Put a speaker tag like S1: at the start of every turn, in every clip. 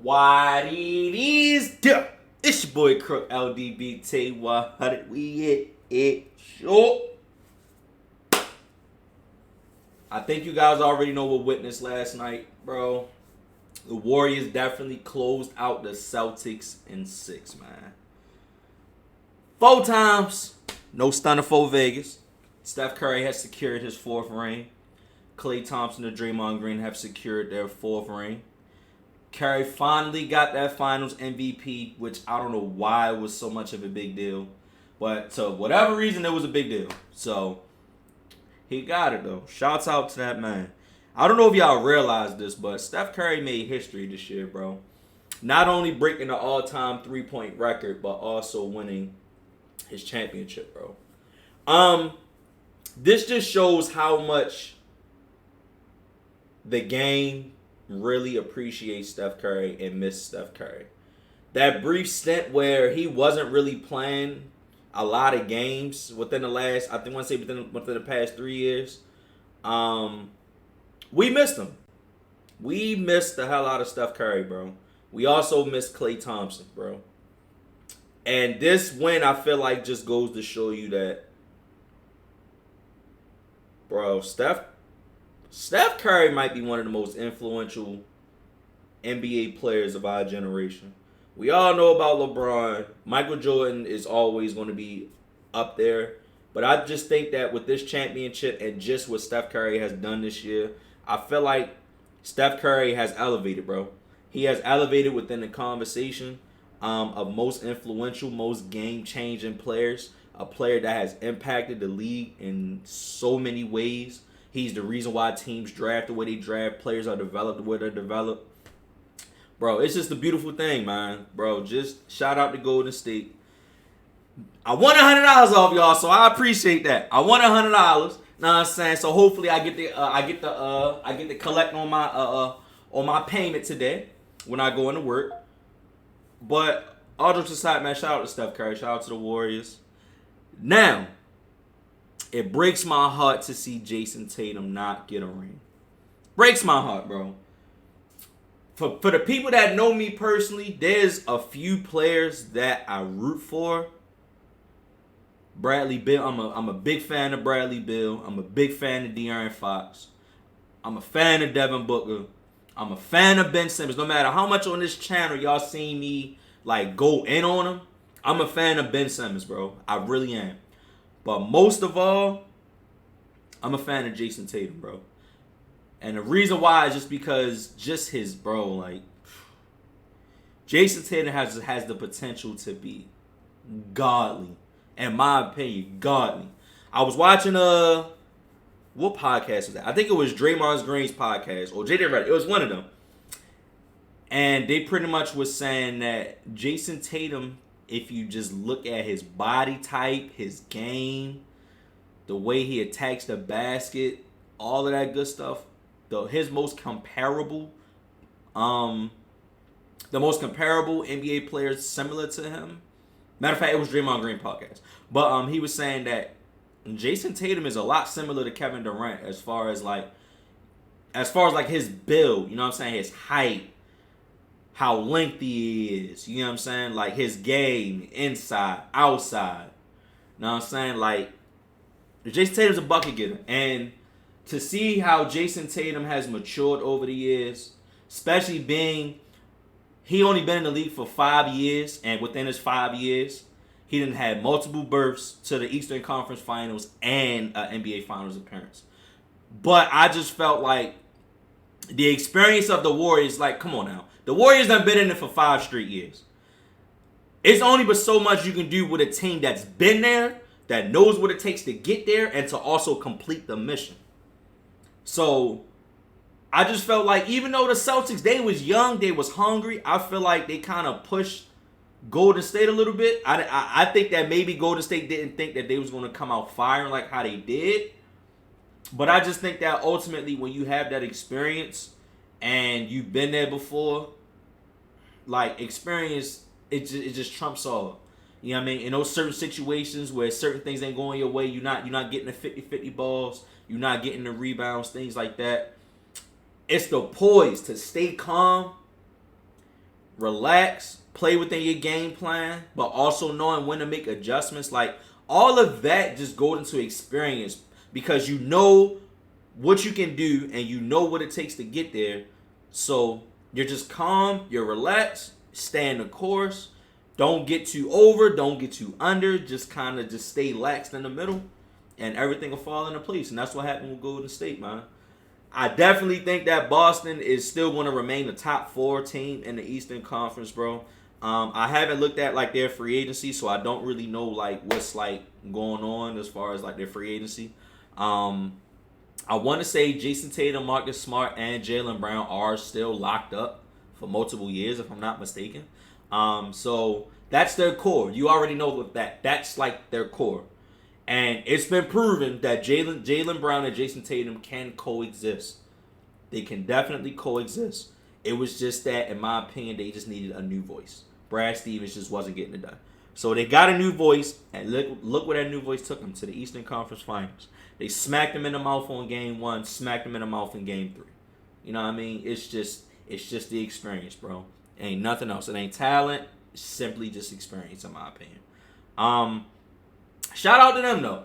S1: What it is, duh. It's your boy Crook LDBT. What did we it short? I think you guys already know what witnessed last night, bro. The Warriors definitely closed out the Celtics in 6, man. 4 times, no stunner for Vegas. Steph Curry has secured his 4th ring. Klay Thompson and Draymond Green have secured their 4th ring. Curry finally got that Finals MVP, which I don't know why it was so much of a big deal. But to whatever reason, it was a big deal. So, he got it, though. Shouts out to that man. I don't know if y'all realize this, but Steph Curry made history this year, bro. Not only breaking the all-time three-point record, but also winning his championship, bro. This just shows how much the game really appreciates Steph Curry and miss Steph Curry. That brief stint where he wasn't really playing a lot of games within the last, I think I want to say within the past 3 years, we missed him. We missed the hell out of Steph Curry, bro. We also missed Klay Thompson, bro. And this win, I feel like, just goes to show you that, bro, Steph Curry might be one of the most influential NBA players of our generation. We all know about LeBron. Michael Jordan is always going to be up there. But I just think that with this championship and just what Steph Curry has done this year, I feel like Steph Curry has elevated, bro. He has elevated within the conversation of most influential, most game-changing players. A player that has impacted the league in so many ways. He's the reason why teams draft the way they draft. Players are developed the way they're developed. Bro, it's just a beautiful thing, man. Bro, just shout out to Golden State. I won $100 off y'all, so I appreciate that. I won $100. Know what I'm saying? So hopefully I get the collect on my payment today when I go into work. But all jokes aside, man, shout out to Steph Curry. Shout out to the Warriors. Now, it breaks my heart to see Jason Tatum not get a ring. Breaks my heart, bro. For the people that know me personally, there's a few players that I root for. Bradley Beal, I'm a big fan of Bradley Beal. I'm a big fan of De'Aaron Fox. I'm a fan of Devin Booker. I'm a fan of Ben Simmons. No matter how much on this channel y'all seen me like go in on him, I'm a fan of Ben Simmons, bro. I really am. But most of all, I'm a fan of Jason Tatum, bro. And the reason why is just because just his, bro, like, Jason Tatum has the potential to be godly. In my opinion, godly. I was watching what podcast was that? I think it was Draymond Green's podcast or JJ Redick. It was one of them. And they pretty much was saying that Jason Tatum, if you just look at his body type, his game, the way he attacks the basket, all of that good stuff, his most comparable, the most comparable NBA players similar to him. Matter of fact, it was Draymond Green podcast. But he was saying that Jason Tatum is a lot similar to Kevin Durant as far as his build, you know what I'm saying, his height, how lengthy he is, you know what I'm saying, like his game, inside, outside, you know what I'm saying, like Jason Tatum's a bucket getter. And to see how Jason Tatum has matured over the years, especially being, he only been in the league for 5 years, and within his 5 years, he done had multiple berths to the Eastern Conference Finals and an NBA Finals appearance. But I just felt like the experience of the Warriors, like, come on now. The Warriors done been in it for 5 straight years. It's only but so much you can do with a team that's been there, that knows what it takes to get there, and to also complete the mission. So, I just felt like even though the Celtics, they was young, they was hungry, I feel like they kind of pushed Golden State a little bit. I think that maybe Golden State didn't think that they was going to come out firing like how they did. But I just think that ultimately when you have that experience and you've been there before, like experience, it just trumps all. You know what I mean? In those certain situations where certain things ain't going your way, you're not getting the 50-50 balls, you're not getting the rebounds, things like that. It's the poise to stay calm relax, play within your game plan, but also knowing when to make adjustments. Like, all of that just goes into experience because you know what you can do and you know what it takes to get there. So you're just calm, you're relaxed, stay in the course. Don't get too over, don't get too under. Just kind of just stay laxed in the middle, and everything will fall into place. And that's what happened with Golden State, man. I definitely think that Boston is still going to remain the top 4 team in the Eastern Conference, bro. I haven't looked at like their free agency, so I don't really know like what's like going on as far as like their free agency. I want to say Jason Tatum, Marcus Smart, and Jaylen Brown are still locked up for multiple years, if I'm not mistaken. So that's their core. You already know that. That's like their core. And it's been proven that Jaylen Brown and Jason Tatum can coexist. They can definitely coexist. It was just that, in my opinion, they just needed a new voice. Brad Stevens just wasn't getting it done. So they got a new voice, and look where that new voice took them, to the Eastern Conference Finals. They smacked them in the mouth on Game 1, smacked them in the mouth in Game 3. You know what I mean? It's just the experience, bro. Ain't nothing else. It ain't talent. It's simply just experience, in my opinion. Shout out to them, though.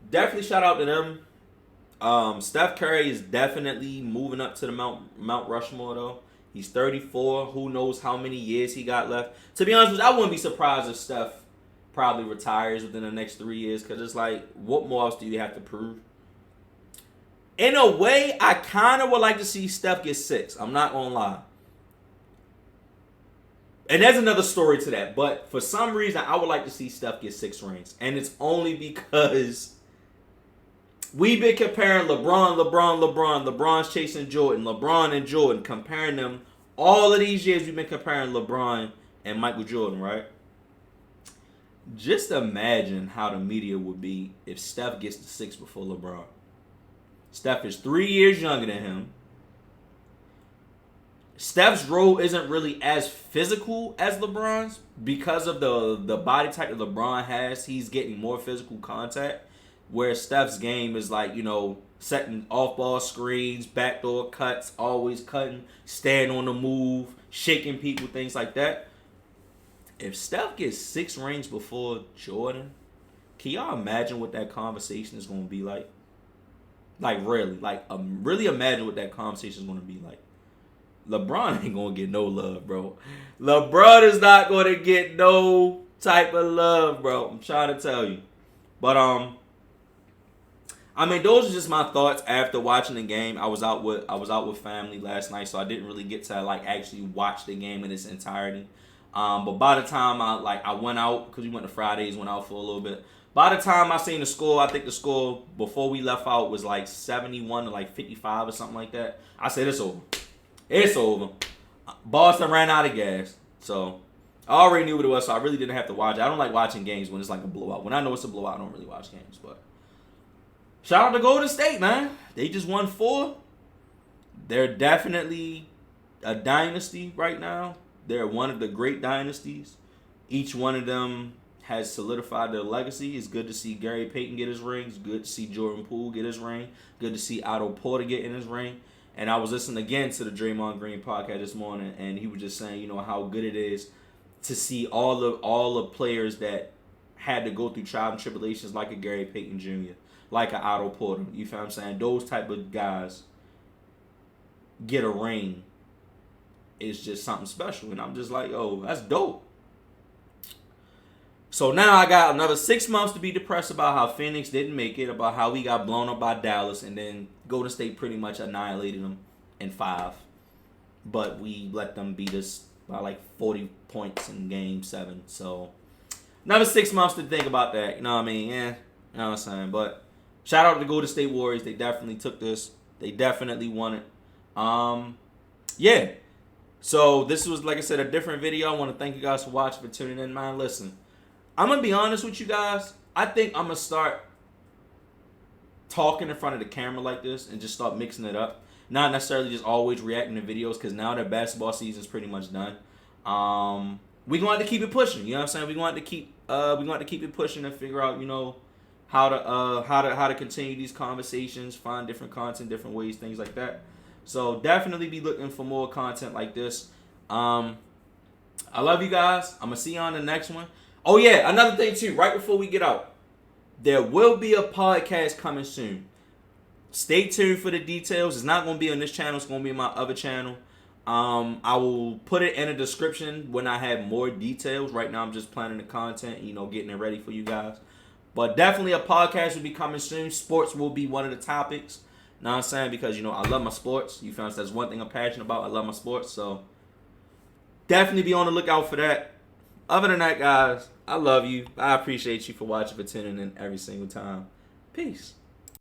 S1: Definitely shout out to them. Steph Curry is definitely moving up to the Mount Rushmore, though. He's 34. Who knows how many years he got left. To be honest with you, I wouldn't be surprised if Steph probably retires within the next 3 years, because it's like, what more else do you have to prove? In a way, I kind of would like to see Steph get 6. I'm not going to lie. And there's another story to that. But for some reason, I would like to see Steph get 6 rings. And it's only because we've been comparing LeBron's chasing Jordan, LeBron and Jordan, comparing them. All of these years, we've been comparing LeBron and Michael Jordan, right? Just imagine how the media would be if Steph gets to 6 before LeBron. Steph is 3 years younger than him. Steph's role isn't really as physical as LeBron's because of the body type that LeBron has. He's getting more physical contact, where Steph's game is like, you know, setting off-ball screens, backdoor cuts, always cutting, staying on the move, shaking people, things like that. If Steph gets 6 rings before Jordan, can y'all imagine what that conversation is going to be like? Like, really. Like, really imagine what that conversation is going to be like. LeBron ain't going to get no love, bro. LeBron is not going to get no type of love, bro. I'm trying to tell you. But, I mean, those are just my thoughts after watching the game. I was out with family last night, so I didn't really get to, like, actually watch the game in its entirety. But by the time I went out, because we went to Fridays, went out for a little bit. By the time I seen the score, I think the score before we left out was like 71 to like 55 or something like that. I said, it's over. It's over. Boston ran out of gas. So I already knew what it was, so I really didn't have to watch it. I don't like watching games when it's like a blowout. When I know it's a blowout, I don't really watch games. But shout out to Golden State, man. They just won 4. They're definitely a dynasty right now. They're one of the great dynasties. Each one of them has solidified their legacy. It's good to see Gary Payton get his ring. It's good to see Jordan Poole get his ring. Good to see Otto Porter get in his ring. And I was listening again to the Draymond Green podcast this morning, and he was just saying, you know, how good it is to see all the players that had to go through trials and tribulations, like a Gary Payton Jr., like a Otto Porter. You feel what I'm saying? Those type of guys get a ring. It's just something special. And I'm just like, oh, that's dope. So now I got another 6 months to be depressed about how Phoenix didn't make it, about how we got blown up by Dallas, and then Golden State pretty much annihilated them in 5. But we let them beat us by like 40 points in Game 7. So another 6 months to think about that. You know what I mean? Yeah, you know what I'm saying? But shout out to the Golden State Warriors. They definitely took this. They definitely won it. Yeah. So this was, like I said, a different video. I want to thank you guys for watching, for tuning in. Man, listen, I'm going to be honest with you guys. I think I'm going to start talking in front of the camera like this and just start mixing it up. Not necessarily just always reacting to videos, because now that basketball season is pretty much done. We're going to have to keep it pushing. You know what I'm saying? We're going to have to keep it pushing and figure out, you know, how to continue these conversations, find different content, different ways, things like that. So definitely be looking for more content like this. I love you guys. I'm gonna see you on the next one. Oh yeah, another thing too. Right before we get out, there will be a podcast coming soon. Stay tuned for the details. It's not gonna be on this channel. It's gonna be on my other channel. I will put it in the description when I have more details. Right now, I'm just planning the content, getting it ready for you guys. But definitely a podcast will be coming soon. Sports will be one of the topics. Know what I'm saying? Because, I love my sports. You feel me? That's one thing I'm passionate about. I love my sports. So, definitely be on the lookout for that. Other than that, guys, I love you. I appreciate you for watching, for tuning in every single time. Peace.